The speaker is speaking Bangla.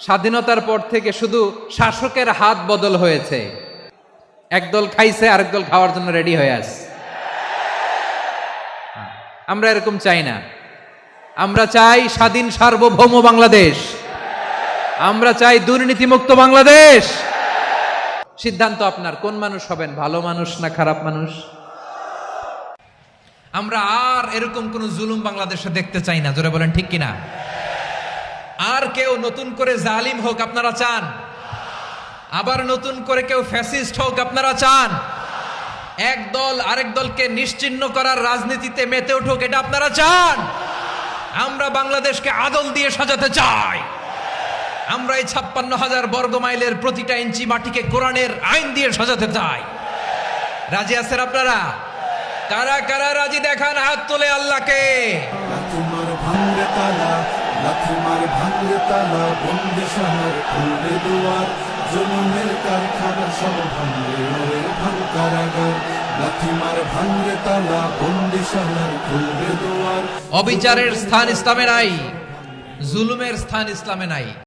স্বাধীনতার পর থেকে শুধু শাসকের হাত বদল হয়েছে, একদল খাইছে আরেক দল খাওয়ার জন্য রেডি হয়ে আছে। আমরা এরকম চাই না। আমরা চাই স্বাধীন সার্বভৌম বাংলাদেশ, আমরা চাই দুর্নীতিমুক্ত বাংলাদেশ। সিদ্ধান্ত আপনার, কোন মানুষ হবেন, ভালো মানুষ না খারাপ মানুষ। আমরা আর এরকম কোন জুলুম বাংলাদেশে দেখতে চাই না, জোরে বলেন ঠিক কিনা। আর কেউ নতুন করে জালিম হোক আপনারা চান? আবার নতুন করে কেউ ফ্যাসিস্ট হোক আপনারা চান? এক দল আরেক দলকে নিশ্চিহ্ন করার রাজনীতিতে মেতে উঠুক, এটা আপনারা চান? আমরা বাংলাদেশকে আদল দিয়ে সাজাতে চাই। আমরা এই 56,000 বর্গ মাইলের প্রতিটা ইঞ্চি মাটিকে কোরআনের আইন দিয়ে সাজাতে চাই। রাজি আছেন আপনারা? কারা কারা রাজি দেখান হাত তুলে আল্লাহকে। লাথিমার ভাঙরে তালা, লাথিমার ভাঙরে তালা, বন্দি শহর খুলবে দুয়ার, জুলুমের কারখানা সব ভাঙরে ওরে ভাঙ কারাগার। লাথিমার ভাঙরে তালা, বন্দি শহর খুলবে দুয়ার। অবিচারের স্থান ইসলামে নাই, জুলুমের স্থান ইসলামে নাই।